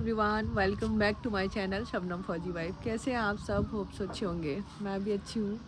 Everyone, welcome back to my channel Shabnam Fauji wife. कैसे हैं आप सब? होप सो अच्छे होंगे। मैं भी अच्छी हूँ।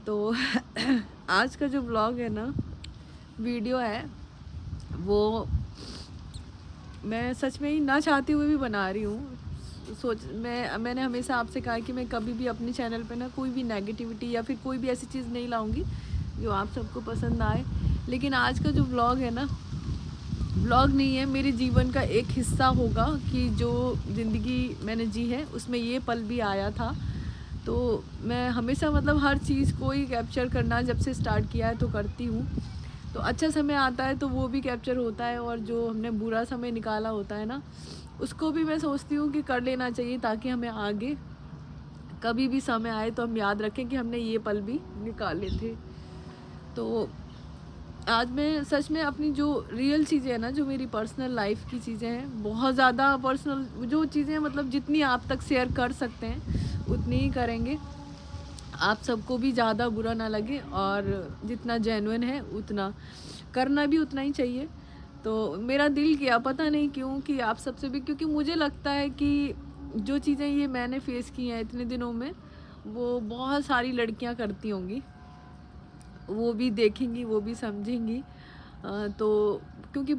तो आज का जो ब्लॉग है ना, वीडियो है, वो मैं सच में ही ना चाहते हुए भी बना रही हूँ। मैंने हमेशा आपसे कहा कि मैं कभी भी अपने चैनल पे ना कोई भी नेगेटिविटी या फिर कोई भी ऐसी चीज़ नहीं लाऊंगी जो आप सबको पसंद आए। लेकिन आज का जो ब्लॉग है ना, ब्लॉग नहीं है, मेरे जीवन का एक हिस्सा होगा कि जो ज़िंदगी मैंने जी है उसमें ये पल भी आया था। तो मैं हमेशा मतलब हर चीज़ को ही कैप्चर करना जब से स्टार्ट किया है तो करती हूँ। तो अच्छा समय आता है तो वो भी कैप्चर होता है, और जो हमने बुरा समय निकाला होता है ना, उसको भी मैं सोचती हूँ कि कर लेना चाहिए, ताकि हमें आगे कभी भी समय आए तो हम याद रखें कि हमने ये पल भी निकाले थे। तो आज मैं सच में अपनी जो रियल चीज़ें हैं ना, जो मेरी पर्सनल लाइफ की चीज़ें हैं, बहुत ज़्यादा पर्सनल जो चीज़ें मतलब जितनी आप तक शेयर कर सकते हैं उतनी ही करेंगे। आप सबको भी ज़्यादा बुरा ना लगे, और जितना जेन्युइन है उतना करना भी उतना ही चाहिए। तो मेरा दिल किया, पता नहीं क्यों, कि आप सबसे भी, क्योंकि मुझे लगता है कि जो चीज़ें ये मैंने फेस की हैं इतने दिनों में, वो बहुत सारी लड़कियां करती होंगी, वो भी देखेंगी, वो भी समझेंगी। तो क्योंकि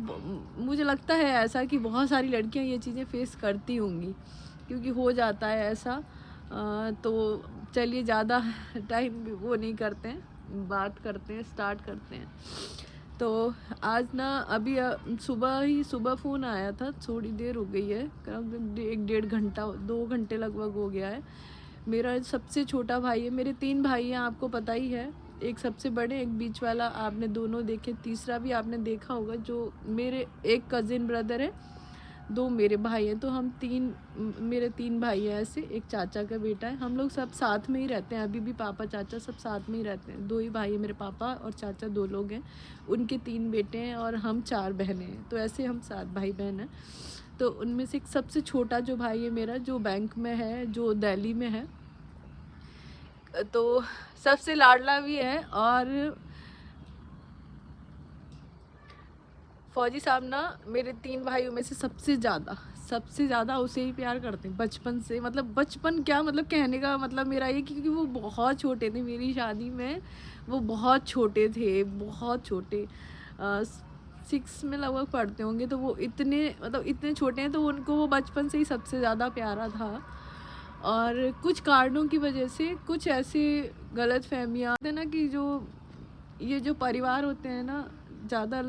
मुझे लगता है ऐसा कि बहुत सारी लड़कियां ये चीज़ें फेस करती होंगी, क्योंकि हो जाता है ऐसा। तो चलिए ज़्यादा टाइम वो नहीं करते हैं, बात करते हैं, स्टार्ट करते हैं। तो आज ना अभी सुबह फ़ोन आया था, थोड़ी देर हो गई है, करीब 1 डेढ़ घंटा 2 घंटे लगभग हो गया है। मेरा सबसे छोटा भाई है, मेरे 3 भाई हैं, आपको पता ही है। एक सबसे बड़े, एक बीच वाला, आपने दोनों देखे, तीसरा भी आपने देखा होगा, जो मेरे एक कज़िन ब्रदर है, 2 मेरे भाई हैं। तो हम मेरे 3 भाई हैं ऐसे, एक चाचा का बेटा है। हम लोग सब साथ में ही रहते हैं, अभी भी पापा चाचा सब साथ में ही रहते हैं। 2 ही भाई हैं मेरे, पापा और चाचा 2 लोग हैं, उनके 3 बेटे हैं, और हम 4 बहनें हैं। तो ऐसे हम 7 भाई बहन हैं। तो उनमें से एक सबसे छोटा जो भाई है मेरा, जो बैंक में है, जो दिल्ली में है, तो सबसे लाडला भी है। और फौजी साहब ना मेरे 3 भाइयों में से सबसे ज़्यादा उसे ही प्यार करते हैं, बचपन से। मतलब बचपन क्या, मतलब कहने का मतलब मेरा ये, क्योंकि वो बहुत छोटे थे मेरी शादी में, वो बहुत छोटे थे, बहुत छोटे, 6 में लगभग पढ़ते होंगे। तो वो इतने मतलब इतने छोटे हैं, तो उनको वो बचपन से ही सबसे ज़्यादा प्यारा था। और कुछ कारणों की वजह से, कुछ ऐसी गलत फहमियाँ हैं ना, कि ये जो परिवार होते हैं ना, ज़्यादा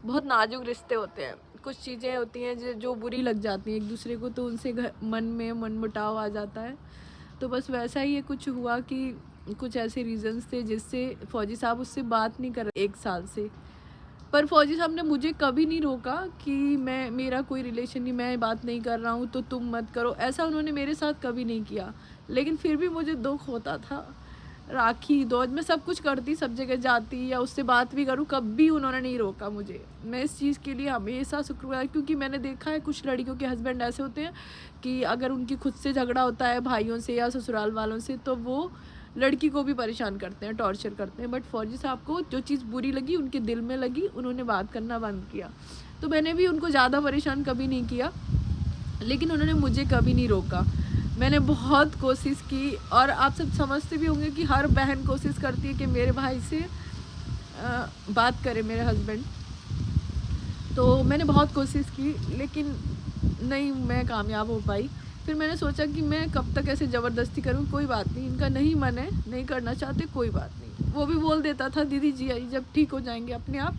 बहुत नाजुक रिश्ते होते हैं। कुछ चीज़ें होती हैं जो बुरी लग जाती हैं एक दूसरे को, तो उनसे मन में मनमुटाव आ जाता है। तो बस वैसा ही ये कुछ हुआ कि कुछ ऐसे रीज़न्स थे जिससे फ़ौजी साहब उससे बात नहीं कर रहे 1 साल से। पर फ़ौजी साहब ने मुझे कभी नहीं रोका कि मेरा कोई रिलेशन नहीं, मैं बात नहीं कर रहा हूँ तो तुम मत करो, ऐसा उन्होंने मेरे साथ कभी नहीं किया। लेकिन फिर भी मुझे दुख होता था। राखी दौज में सब कुछ करती, सब जगह जाती, या उससे बात भी करूँ, कभी उन्होंने नहीं रोका मुझे। मैं इस चीज़ के लिए हमेशा शुक्रगुजार, क्योंकि मैंने देखा है कुछ लड़कियों के हस्बैंड ऐसे होते हैं कि अगर उनकी खुद से झगड़ा होता है भाइयों से या ससुराल वालों से, तो वो लड़की को भी परेशान करते हैं, टॉर्चर करते हैं। बट फौजी साहब को जो चीज़ बुरी लगी, उनके दिल में लगी, उन्होंने बात करना बंद किया। तो मैंने भी उनको ज़्यादा परेशान कभी नहीं किया, लेकिन उन्होंने मुझे कभी नहीं रोका। मैंने बहुत कोशिश की, और आप सब समझते भी होंगे कि हर बहन कोशिश करती है कि मेरे भाई से बात करे मेरे हस्बैंड। तो मैंने बहुत कोशिश की, लेकिन नहीं मैं कामयाब हो पाई। फिर मैंने सोचा कि मैं कब तक ऐसे ज़बरदस्ती करूं, कोई बात नहीं, इनका नहीं मन है, नहीं करना चाहते, कोई बात नहीं। वो भी बोल देता था, दीदी जी आई जब ठीक हो जाएंगे अपने आप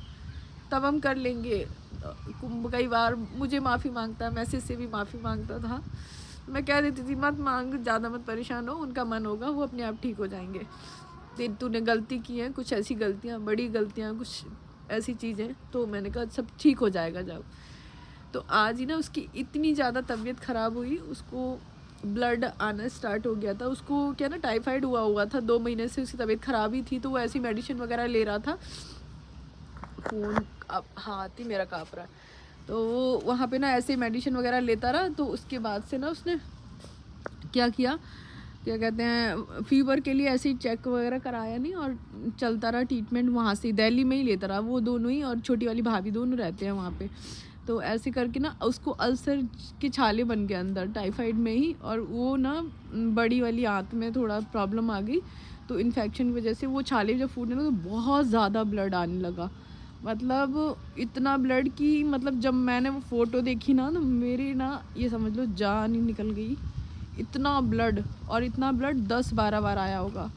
तब हम कर लेंगे। कई बार मुझे माफ़ी मांगता, मैसेज से भी माफ़ी मांगता था। मैं कह देती थी मत मांग, ज़्यादा मत परेशान हो, उनका मन होगा, वो अपने आप ठीक हो जाएंगे। तूने गलती की है, कुछ ऐसी गलतियाँ, बड़ी गलतियाँ, कुछ ऐसी चीज़ें, तो मैंने कहा सब ठीक हो जाएगा जब। तो आज ही ना उसकी इतनी ज़्यादा तबीयत ख़राब हुई, उसको ब्लड आना स्टार्ट हो गया था। उसको क्या ना, टाइफाइड हुआ था, 2 महीने से उसकी तबीयत ख़राब ही थी। तो वो ऐसी मेडिसिन वगैरह ले रहा था। फ़ोन अब हाथ ही मेरा काँप रहा है। तो वो वहाँ पे ना ऐसे मेडिसिन वगैरह लेता रहा। तो उसके बाद से ना उसने क्या किया, क्या कहते हैं, फ़ीवर के लिए ऐसे ही चेक वगैरह कराया नहीं, और चलता रहा ट्रीटमेंट वहाँ से, दिल्ली में ही लेता रहा। वो दोनों ही, और छोटी वाली भाभी, दोनों रहते हैं वहाँ पे। तो ऐसे करके ना उसको अल्सर के छाले बन गए अंदर टाइफाइड में ही, और वो ना बड़ी वाली आंत में थोड़ा प्रॉब्लम आ गई, तो इन्फेक्शन की वजह से वो छाले जब फूटने लगे तो बहुत ज़्यादा ब्लड आने लगा। मतलब इतना ब्लड की, मतलब जब मैंने वो फ़ोटो देखी ना तो मेरी ना ये समझ लो जान ही निकल गई। इतना ब्लड, और इतना ब्लड 10-12 बार आया होगा।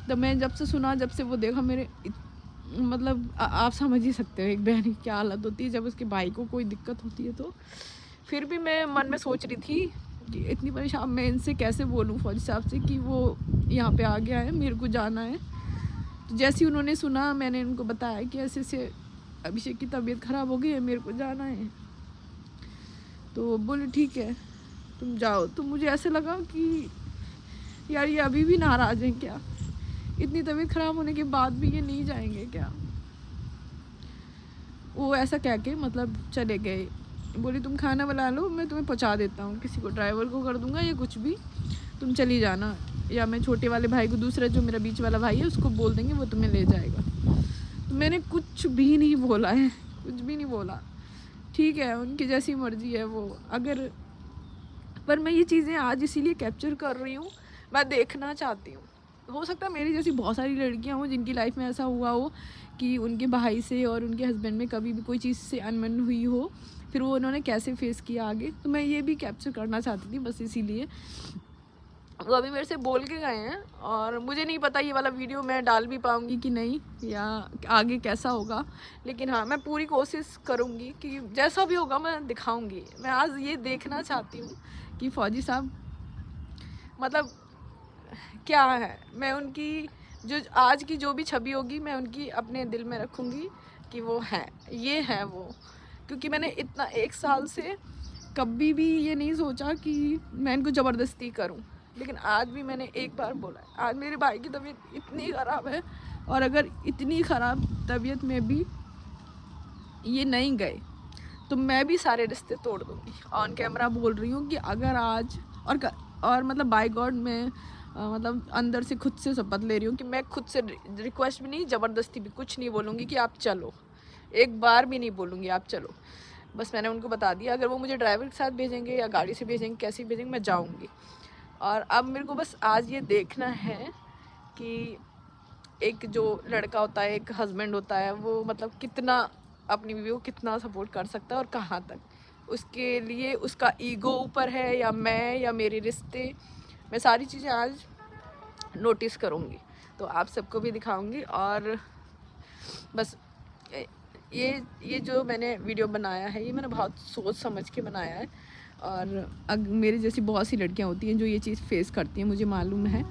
तो मैं जब से सुना, जब से वो देखा, मेरे मतलब आप समझ ही सकते हो एक बहन की क्या हालत होती है जब उसके भाई को कोई दिक्कत होती है। तो फिर भी मैं मन में सोच रही थी कि इतनी परेशान मैं इनसे कैसे बोलूँ फौजी साहब से कि वो यहाँ पे आ गया है, मेरे को जाना है। तो जैसे ही उन्होंने सुना, मैंने उनको बताया कि ऐसे ऐसे अभिषेक की तबीयत ख़राब हो गई है, मेरे को जाना है। तो बोले ठीक है तुम जाओ। तो मुझे ऐसे लगा कि यार ये अभी भी नाराज़ हैं क्या, इतनी तबीयत ख़राब होने के बाद भी ये नहीं जाएंगे क्या। वो ऐसा कह के मतलब चले गए। बोली तुम खाना बना लो, मैं तुम्हें पहुंचा देता हूँ, किसी को ड्राइवर को कर दूंगा या कुछ भी, तुम चली जाना, या मैं छोटे वाले भाई को, दूसरा जो मेरा बीच वाला भाई है उसको बोल देंगे, वो तुम्हें ले जाएगा। तो मैंने कुछ भी नहीं बोला है, कुछ भी नहीं बोला। ठीक है उनकी जैसी मर्जी है वो। अगर पर मैं ये चीज़ें आज इसीलिए कैप्चर कर रही हूँ, मैं देखना चाहती हूँ। हो सकता है मेरी जैसी बहुत सारी लड़कियाँ हों जिनकी लाइफ में ऐसा हुआ हो कि उनके भाई से और उनके हस्बैंड में कभी भी कोई चीज़ से अनबन हुई हो, फिर वो उन्होंने कैसे फेस किया आगे। तो मैं ये भी कैप्चर करना चाहती थी बस इसीलिए। वो अभी मेरे से बोल के गए हैं, और मुझे नहीं पता ये वाला वीडियो मैं डाल भी पाऊँगी कि नहीं, या आगे कैसा होगा। लेकिन हाँ, मैं पूरी कोशिश करूँगी कि जैसा भी होगा मैं दिखाऊँगी। मैं आज ये देखना चाहती हूँ कि फ़ौजी साहब मतलब क्या है। मैं उनकी जो आज की जो भी छवि होगी, मैं उनकी अपने दिल में रखूँगी कि वो हैं, ये हैं वो। क्योंकि मैंने इतना 1 साल से कभी भी ये नहीं सोचा कि मैं इनको ज़बरदस्ती करूं। लेकिन आज भी मैंने एक बार बोला है, आज मेरे भाई की तबीयत इतनी ख़राब है, और अगर इतनी ख़राब तबीयत में भी ये नहीं गए तो मैं भी सारे रिश्ते तोड़ दूँगी। ऑन कैमरा बोल रही हूँ कि अगर आज और मतलब बाय गॉड मैं मतलब अंदर से खुद से शपथ ले रही हूँ कि मैं खुद से रिक्वेस्ट भी नहीं, ज़बरदस्ती भी कुछ नहीं बोलूँगी कि आप चलो। एक बार भी नहीं बोलूँगी आप चलो। बस मैंने उनको बता दिया, अगर वो मुझे ड्राइवर के साथ भेजेंगे या गाड़ी से भेजेंगे, कैसे भेजेंगे, मैं जाऊँगी। और अब मेरे को बस आज ये देखना है कि एक जो लड़का होता है, एक हस्बैंड होता है, वो मतलब कितना अपनी बीवी को कितना सपोर्ट कर सकता है और कहाँ तक। उसके लिए उसका ईगो ऊपर है या मैं या मेरे रिश्ते, मैं सारी चीज़ें आज नोटिस करूँगी, तो आप सबको भी दिखाऊँगी। और बस ये जो मैंने वीडियो बनाया है, ये मैंने बहुत सोच समझ के बनाया है। और मेरे जैसी बहुत सी लड़कियां होती हैं जो ये चीज़ फेस करती हैं, मुझे मालूम है।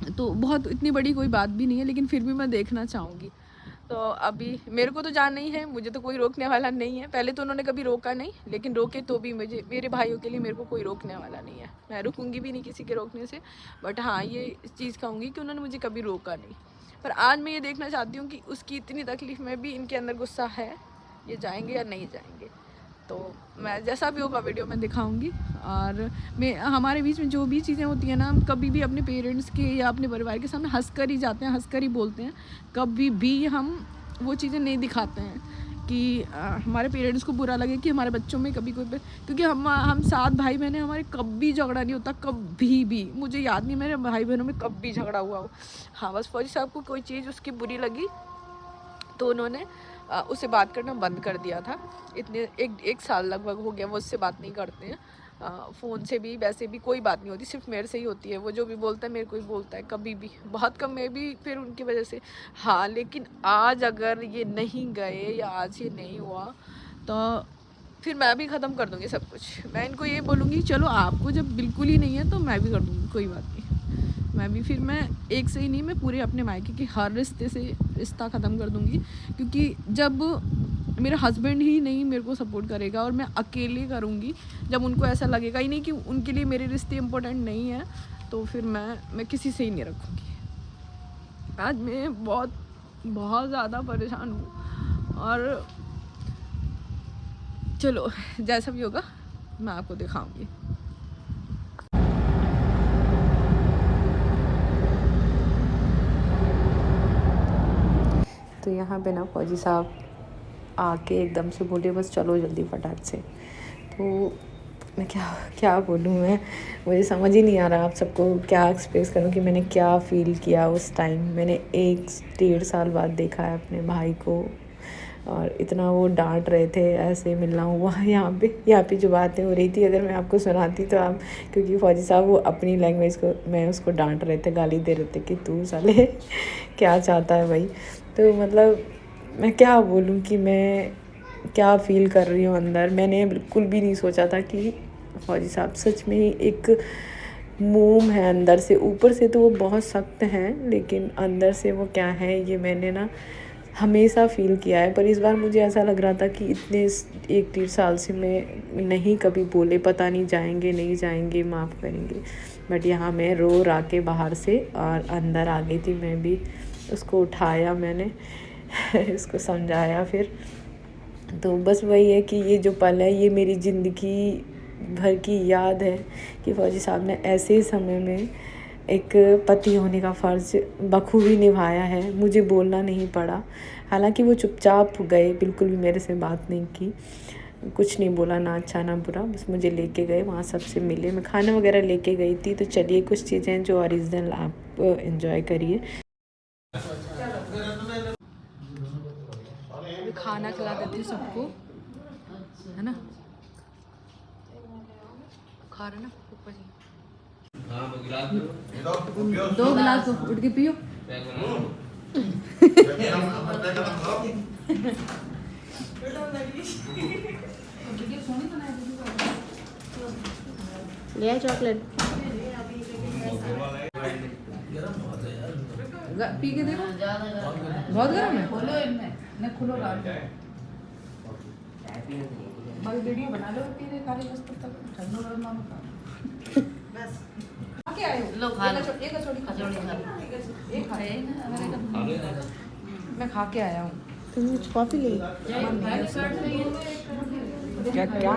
तो बहुत इतनी बड़ी कोई बात भी नहीं है, लेकिन फिर भी मैं देखना चाहूँगी। तो अभी मेरे को तो जान नहीं है, मुझे तो कोई रोकने वाला नहीं है। पहले तो उन्होंने कभी रोका नहीं, लेकिन रोके तो भी मुझे, मेरे भाइयों के लिए मेरे को कोई रोकने वाला नहीं है। मैं रुकूँगी भी नहीं किसी के रोकने से। बट हाँ, ये चीज़ कहूँगी कि उन्होंने मुझे कभी रोका नहीं। पर आज मैं ये देखना चाहती हूँ कि उसकी इतनी तकलीफ़ में भी इनके अंदर गुस्सा है, ये जाएंगे या नहीं जाएंगे। तो मैं जैसा भी होगा वीडियो में दिखाऊंगी। और मैं हमारे बीच में जो भी चीज़ें होती हैं ना, हम कभी भी अपने पेरेंट्स के या अपने परिवार के सामने हंस कर ही जाते हैं, हंस कर ही बोलते हैं। कभी भी हम वो चीज़ें नहीं दिखाते हैं कि हमारे पेरेंट्स को बुरा लगे कि हमारे बच्चों में कभी कोई, क्योंकि हम 7 भाई बहन हैं, हमारे कभी झगड़ा नहीं होता, कभी भी। मुझे याद नहीं मेरे भाई बहनों में कभी झगड़ा हुआ हो। हाँ, बस फौजी साहब को कोई चीज़ उसकी बुरी लगी तो उन्होंने उससे बात करना बंद कर दिया था। इतने एक साल लगभग हो गया वो उससे बात नहीं करते हैं। फ़ोन से भी वैसे भी कोई बात नहीं होती, सिर्फ मेरे से ही होती है। वो जो भी बोलता है मेरे को ही बोलता है, कभी भी, बहुत कम में भी, फिर उनकी वजह से। हाँ, लेकिन आज अगर ये नहीं गए या आज ये नहीं हुआ तो फिर मैं भी ख़त्म कर दूँगी सब कुछ। मैं इनको ये बोलूँगी चलो आपको जब बिल्कुल ही नहीं है तो मैं भी कर दूँगी, कोई बात नहीं। मैं भी फिर मैं एक से ही नहीं, मैं पूरे अपने मायके के हर रिश्ते से रिश्ता ख़त्म कर दूँगी। क्योंकि जब मेरा हस्बैंड ही नहीं मेरे को सपोर्ट करेगा और मैं अकेले करूँगी, जब उनको ऐसा लगेगा ही नहीं कि उनके लिए मेरे रिश्ते इम्पोर्टेंट नहीं है, तो फिर मैं किसी से ही नहीं रखूँगी। आज मैं बहुत ज़्यादा परेशान हूँ। और चलो जैसा भी होगा मैं आपको दिखाऊँगी। तो यहाँ पे ना फौजी साहब आके एकदम से बोले बस चलो जल्दी फटाक से। तो मैं क्या क्या बोलूँ मैं, मुझे समझ ही नहीं आ रहा आप सबको क्या एक्सप्रेस करूँ कि मैंने क्या फ़ील किया उस टाइम। मैंने 1-1.5 साल बाद देखा है अपने भाई को, और इतना वो डांट रहे थे, ऐसे मिलना हुआ यहाँ पे जो बातें हो रही थी अगर मैं आपको सुनाती तो आप, क्योंकि फौजी साहब वो अपनी लैंग्वेज को मैं उसको डांट रहे थे, गाली दे रहे थे कि तू साले क्या चाहता है भाई। तो मतलब मैं क्या बोलूँ कि मैं क्या फ़ील कर रही हूँ अंदर। मैंने बिल्कुल भी नहीं सोचा था कि फौजी साहब सच में ही एक मोम है अंदर से, ऊपर से तो वो बहुत सख्त हैं लेकिन अंदर से वो क्या है ये मैंने ना हमेशा फ़ील किया है। पर इस बार मुझे ऐसा लग रहा था कि इतने 1-1.5 साल से मैं नहीं कभी बोले, पता नहीं जाएंगे नहीं जाएंगे, माफ़ करेंगे। बट यहाँ मैं रो रा के बाहर से और अंदर आ गई थी। मैं भी उसको उठाया मैंने उसको समझाया फिर। तो बस वही है कि ये जो पल है ये मेरी ज़िंदगी भर की याद है कि फौजी साहब ने ऐसे समय में एक पति होने का फ़र्ज़ बखूबी निभाया है। मुझे बोलना नहीं पड़ा, हालांकि वो चुपचाप गए, बिल्कुल भी मेरे से बात नहीं की, कुछ नहीं बोला, ना अच्छा ना बुरा, बस मुझे लेके गए, वहाँ सबसे मिले, मैं खाना वगैरह लेके गई थी। तो चलिए कुछ चीज़ें जो ओरिजिनल आप एंजॉय करिए। खाना खिला देती सबको, है ना, खा रहे ना ऊपर जी। दो गिलास उठ के पियो। ले चॉकलेट पी के देखो, बहुत गर्म है। खोलो इनमें न, खुलो वीडियो बना लो, पी दे खाली बस तब तक ठंडो गर्म ना होता। बस क्या आए लो, खा लो, एक छोटी खा लो, एक खा रहे हैं, मैं खा के आया हूँ। तुम कुछ कॉफ़ी ले क्या क्या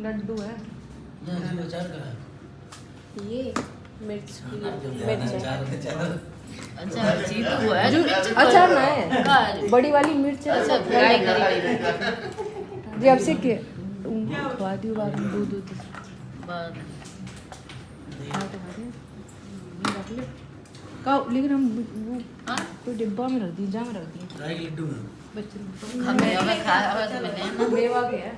लड्डू है ये मिर्च अच्छा ना है, बड़ी वाली मिर्च है। जी अब से के खवा दियो बाद में दूध का, लेकिन हम वो कोई डिब्बा में रख दी, जहाँ में रख दी लड्डू में बच्चे हमें खा मैंने मेवा के है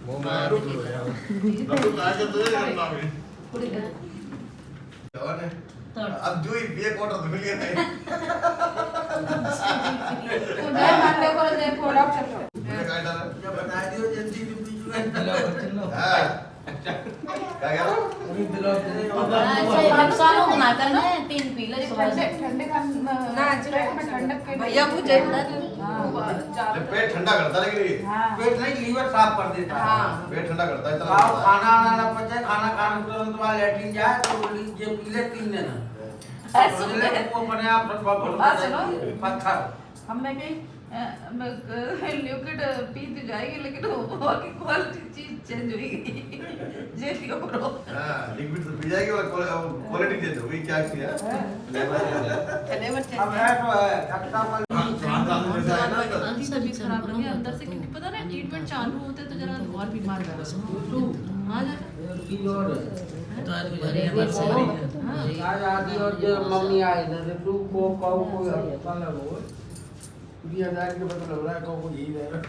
वो मैं लड्डू खा के तुझे करना है अब जो ही बिया क्वार्टर धुल गया है तो मैं मान ले को दे प्रोडक्ट चलो बता दियो जल्दी चलो हां क्या क्या नुकसान हो ना करना है, 3 पी लो ठंडे का ना पेट में ठंडक के भैया मुझे पेट ठंडा करता है, लेकिन पेट नहीं लीवर साफ कर देता है। हाँ। पेट ठंडा करता है इतना खाओ खाना आना ना पचे, खाना खाने के तुरंत बाद लेटरिन जाए तो ये पी ले 3 दिन वो अपने आप पत्थर हमने कही लिक्विड पी तो जाएगी लेकिन वो की क्वालिटी चीज चेंज हुई जे पियो करो। हां लिक्विड तो पी जाएगी और क्वालिटी चेंज होगी, क्या किया फ्लेवर चेंज अब है तो है खट्टा तबीयत खराब लगी अंदर से, क्योंकि पता ना ट्रीटमेंट चालू होते तो जरा और बीमार हो जाता। आज आदि और जो मम्मी आई ना तू को काऊ को अस्पताल हो 20,000 के बदले लग रहा है काऊ को यही दे रहा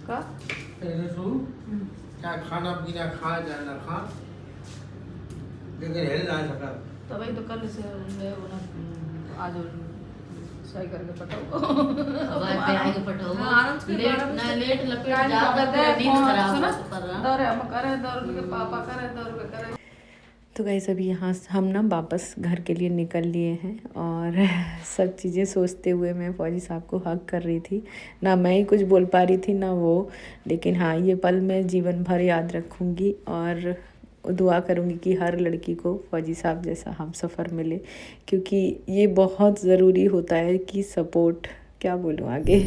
का है सु क्या खाना पीना खा जाना खा लेकिन हिल ना सका। तो भाई तो कल से वो ना आज सही करके पटाओ अब पे आगे पटाओ आराम से लेट लपेट ज्यादा नींद खराब कर रहा दौरे हम करे दौर के पापा करे दौर के करे। तो गाइस अभी यहाँ हम ना वापस घर के लिए निकल लिए हैं, और सब चीज़ें सोचते हुए मैं फौजी साहब को हग कर रही थी। ना मैं ही कुछ बोल पा रही थी ना वो, लेकिन हाँ ये पल मैं जीवन भर याद रखूँगी और दुआ करूँगी कि हर लड़की को फौजी साहब जैसा हम सफ़र मिले, क्योंकि ये बहुत ज़रूरी होता है कि सपोर्ट, क्या बोलूँ आगे।